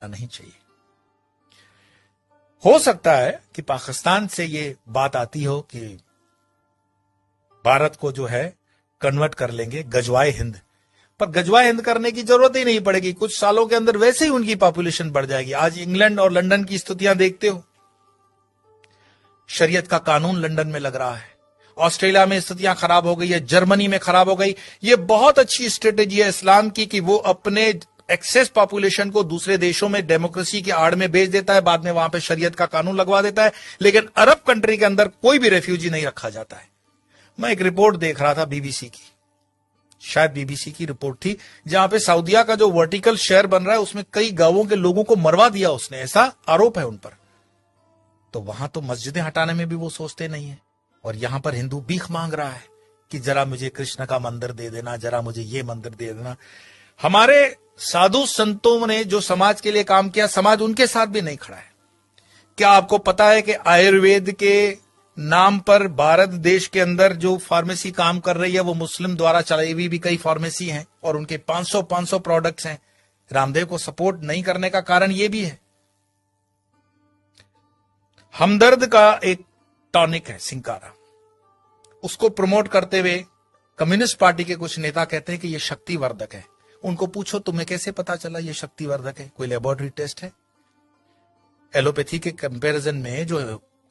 नहीं चाहिए। हो सकता है कि पाकिस्तान से ये बात आती हो कि भारत को जो है कन्वर्ट कर लेंगे गजवाए हिंद, पर गजवाए हिंद करने की जरूरत ही नहीं पड़ेगी। कुछ सालों के अंदर वैसे ही उनकी पॉपुलेशन बढ़ जाएगी। आज इंग्लैंड और लंदन की स्थितियां देखते हो, शरीयत का कानून लंदन में लग रहा है, ऑस्ट्रेलिया में स्थितियां खराब हो गई है, जर्मनी में खराब हो गई। ये बहुत अच्छी स्ट्रेटेजी है इस्लाम की कि वो अपने एक्सेस पॉपुलेशन को दूसरे देशों में डेमोक्रेसी की आड़ में भेज देता है, बाद में वहां पे शरीयत का कानून लगवा देता है, लेकिन अरब कंट्री के अंदर कोई भी रेफ्यूजी नहीं रखा जाता है। मैं एक रिपोर्ट देख रहा था बीबीसी की, शायद बीबीसी की रिपोर्ट थी, जहां पे सऊदीया का जो वर्टिकल शहर बन रहा है उसमें कई गांवों के लोगों को मरवा दिया उसने, ऐसा आरोप है उन पर। तो वहां तो मस्जिदें हटाने में भी वो सोचते नहीं है, और यहां पर हिंदू भीख मांग रहा है कि जरा मुझे कृष्ण का मंदिर दे देना, जरा मुझे ये मंदिर दे देना। हमारे साधु संतों ने जो समाज के लिए काम किया, समाज उनके साथ भी नहीं खड़ा है। क्या आपको पता है कि आयुर्वेद के नाम पर भारत देश के अंदर जो फार्मेसी काम कर रही है वो मुस्लिम द्वारा चलाई हुई भी कई फार्मेसी हैं, और उनके 500 प्रोडक्ट्स हैं। रामदेव को सपोर्ट नहीं करने का कारण यह भी है। हमदर्द का एक टॉनिक है सिंकारा, उसको प्रमोट करते हुए कम्युनिस्ट पार्टी के कुछ नेता कहते हैं कि यह शक्तिवर्धक है। उनको पूछो तुम्हें कैसे पता चला यह शक्तिवर्धक है, कोई लेबोरेटरी टेस्ट है? एलोपैथी के कंपैरिजन में जो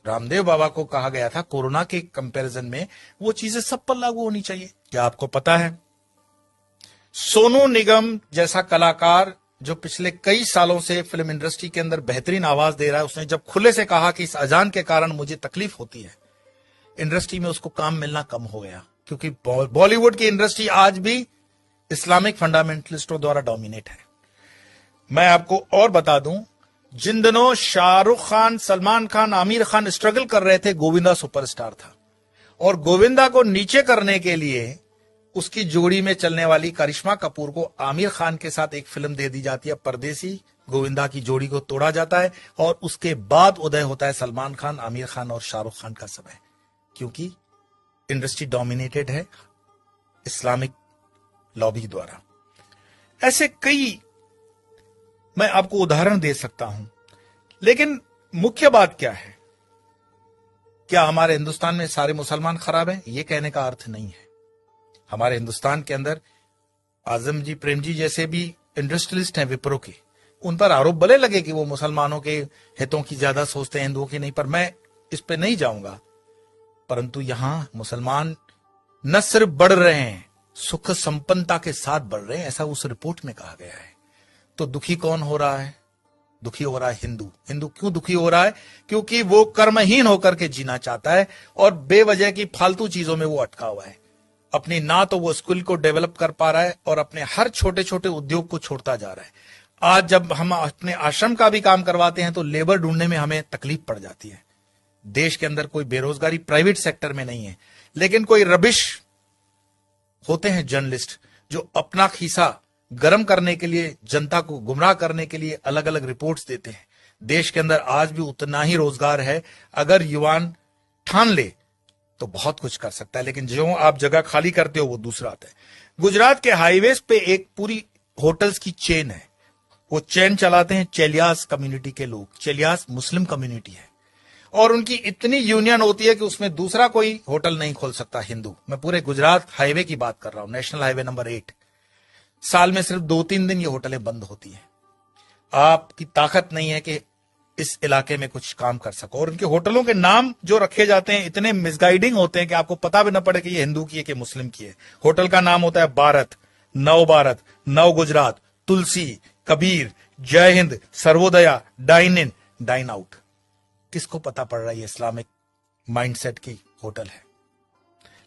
रामदेव बाबा को कहा गया था कोरोना के कंपैरिजन में, वो चीजें सब पर लागू होनी चाहिए। क्या आपको पता है सोनू निगम जैसा कलाकार जो पिछले कई सालों से फिल्म इंडस्ट्री के अंदर बेहतरीन आवाज दे रहा है, उसने जब खुले से कहा कि इस अजान के कारण मुझे तकलीफ होती है, इंडस्ट्री में उसको काम मिलना कम हो गया, क्योंकि बॉलीवुड की इंडस्ट्री आज भी इस्लामिक फंडामेंटलिस्टों द्वारा डोमिनेट है। मैं आपको और बता दूं, जिन दिनों शाहरुख खान, सलमान खान, आमिर खान स्ट्रगल कर रहे थे, गोविंदा सुपरस्टार था, और गोविंदा को नीचे करने के लिए उसकी जोड़ी में चलने वाली करिश्मा कपूर को आमिर खान के साथ एक फिल्म दे दी जाती है परदेसी। गोविंदा की जोड़ी को तोड़ा जाता है और उसके बाद उदय होता है सलमान खान, आमिर खान और शाहरुख खान का समय, क्योंकि इंडस्ट्री डोमिनेटेड है इस्लामिक लॉबी द्वारा। ऐसे कई मैं आपको उदाहरण दे सकता हूं, लेकिन मुख्य बात क्या है? क्या हमारे हिंदुस्तान में सारे मुसलमान खराब हैं? यह कहने का अर्थ नहीं है। हमारे हिंदुस्तान के अंदर आजम जी, प्रेम जी जैसे भी इंडस्ट्रियलिस्ट हैं विप्रो के, उन पर आरोप भले लगे कि वो मुसलमानों के हितों की ज्यादा सोचते हैं, हिंदुओं की नहीं, पर मैं इस पे नहीं जाऊंगा। परंतु यहां मुसलमान न सिर्फ बढ़ रहे हैं, सुख संपन्नता के साथ बढ़ रहे हैं, ऐसा उस रिपोर्ट में कहा गया है। तो दुखी कौन हो रहा है? दुखी हो रहा है हिंदू। हिंदू क्यों दुखी हो रहा है? क्योंकि वो कर्महीन होकर के जीना चाहता है और बेवजह की फालतू चीजों में वो अटका हुआ है। अपनी ना तो वो स्किल को डेवलप कर पा रहा है और अपने हर छोटे छोटे उद्योग को छोड़ता जा रहा है। आज जब हम अपने आश्रम का भी काम करवाते हैं तो लेबर ढूंढने में हमें तकलीफ पड़ जाती है। देश के अंदर कोई बेरोजगारी प्राइवेट सेक्टर में नहीं है, लेकिन कोई रबिश होते हैं जर्नलिस्ट जो अपना खीसा गर्म करने के लिए, जनता को गुमराह करने के लिए अलग अलग रिपोर्ट्स देते हैं। देश के अंदर आज भी उतना ही रोजगार है, अगर युवान ठान ले तो बहुत कुछ कर सकता है, लेकिन जो आप जगह खाली करते हो वो दूसरा आता है। गुजरात के हाईवेज पे एक पूरी होटल्स की चेन है, वो चेन चलाते हैं चेलियास कम्युनिटी के लोग। चेलियास मुस्लिम कम्युनिटी है और उनकी इतनी यूनियन होती है कि उसमें दूसरा कोई होटल नहीं खोल सकता हिंदू। मैं पूरे गुजरात हाईवे की बात कर रहा हूं, नेशनल हाईवे नंबर 8। साल में सिर्फ 2-3 दिन ये होटलें बंद होती हैं। आपकी ताकत नहीं है कि इस इलाके में कुछ काम कर सको, और उनके होटलों के नाम जो रखे जाते हैं इतने मिसगाइडिंग होते हैं कि आपको पता भी न पड़े कि ये हिंदू की है कि मुस्लिम की है। होटल का नाम होता है भारत, नव Gujarat, Tulsi, Kabir, Jai Hind, Sarvodaya, dine in, dine out. किसको पता पड़ रहा है ये इस्लामिक माइंडसेट की होटल है?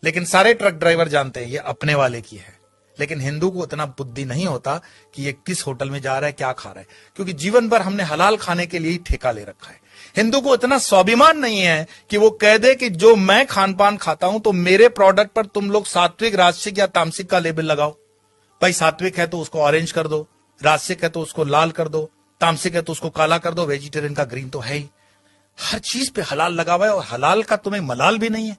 लेकिन सारे ट्रक ड्राइवर जानते हैं ये अपने वाले की है। लेकिन हिंदू को इतना बुद्धि नहीं होता कि ये किस होटल में जा रहा है, क्या खा रहा है, क्योंकि जीवन भर हमने हलाल खाने के लिए ही ठेका ले रखा है। हिंदू को इतना स्वाभिमान नहीं है कि वो कह दे कि जो मैं खान पान खाता हूं तो मेरे प्रोडक्ट पर तुम लोग सात्विक, राजसिक या तामसिक का लेबल लगाओ। भाई सात्विक है तो उसको ऑरेंज कर दो, राजसिक है तो उसको लाल कर दो, तामसिक है तो उसको काला कर दो, वेजिटेरियन का ग्रीन तो है ही। हर चीज पे हलाल लगा हुआ है और हलाल का तुम्हें मलाल भी नहीं है।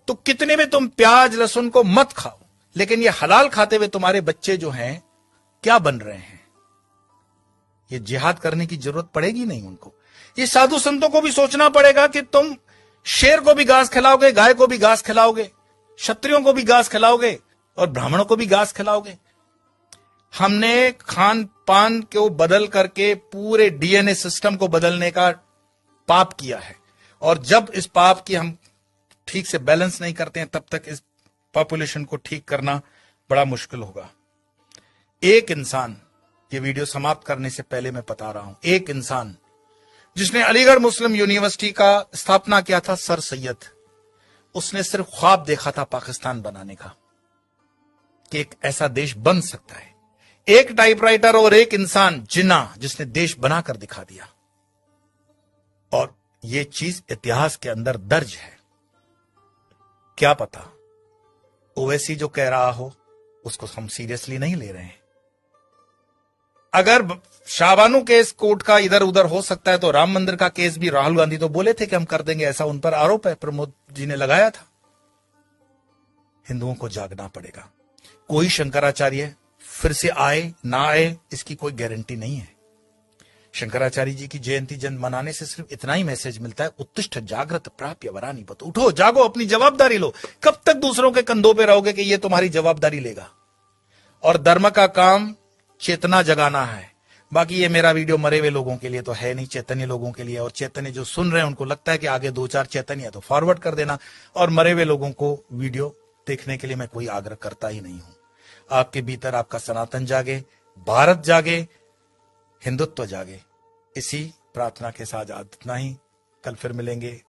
तो कितने में तुम प्याज लहसुन को मत खाओ, लेकिन ये हलाल खाते हुए तुम्हारे बच्चे जो हैं क्या बन रहे हैं? ये जिहाद करने की जरूरत पड़ेगी नहीं उनको। ये साधु संतों को भी सोचना पड़ेगा कि तुम शेर को भी घास खिलाओगे, गाय को भी घास खिलाओगे, क्षत्रियों को भी घास खिलाओगे और ब्राह्मणों को भी घास खिलाओगे। हमने खान पान को बदल करके पूरे डीएनए सिस्टम को बदलने का पाप किया है, और जब इस पाप की हम ठीक से बैलेंस नहीं करते हैं तब तक इस पॉपुलेशन को ठीक करना बड़ा मुश्किल होगा। एक इंसान, ये वीडियो समाप्त करने से पहले मैं बता रहा हूं, एक इंसान जिसने अलीगढ़ मुस्लिम यूनिवर्सिटी का स्थापना किया था, सर सैयद, उसने सिर्फ ख्वाब देखा था पाकिस्तान बनाने का, कि एक ऐसा देश बन सकता है। एक टाइपराइटर और एक इंसान जिन्ना, जिसने देश बनाकर दिखा दिया, और यह चीज इतिहास के अंदर दर्ज है। क्या पता ओवैसी जो कह रहा हो उसको हम सीरियसली नहीं ले रहे हैं। अगर शाहबानू केस कोर्ट का इधर उधर हो सकता है तो राम मंदिर का केस भी राहुल गांधी तो बोले थे कि हम कर देंगे, ऐसा उन पर आरोप है, प्रमोद जी ने लगाया था। हिंदुओं को जागना पड़ेगा। कोई शंकराचार्य फिर से आए ना आए इसकी कोई गारंटी नहीं है। शंकराचार्य जी की जयंती जन मनाने से सिर्फ इतना ही मैसेज मिलता है, उत्तिष्ठ जागृत प्राप्य वरानी बत, उठो जागो, अपनी जवाबदारी लो। कब तक दूसरों के कंधों पे रहोगे कि ये तुम्हारी जवाबदारी लेगा? और धर्म का काम चेतना जगाना है। बाकी ये मेरा वीडियो मरे हुए लोगों के लिए तो है नहीं, चैतन्य लोगों के लिए। और चैतन्य जो सुन रहे हैं उनको लगता है कि आगे 2-4 चैतन्य है तो फॉरवर्ड कर देना, और मरे हुए लोगों को वीडियो देखने के लिए मैं कोई आग्रह करता ही नहीं हूं। आपके भीतर आपका सनातन जागे, भारत जागे, हिंदुत्व जागे। इसी प्रार्थना के साथ इतना ही। कल फिर मिलेंगे।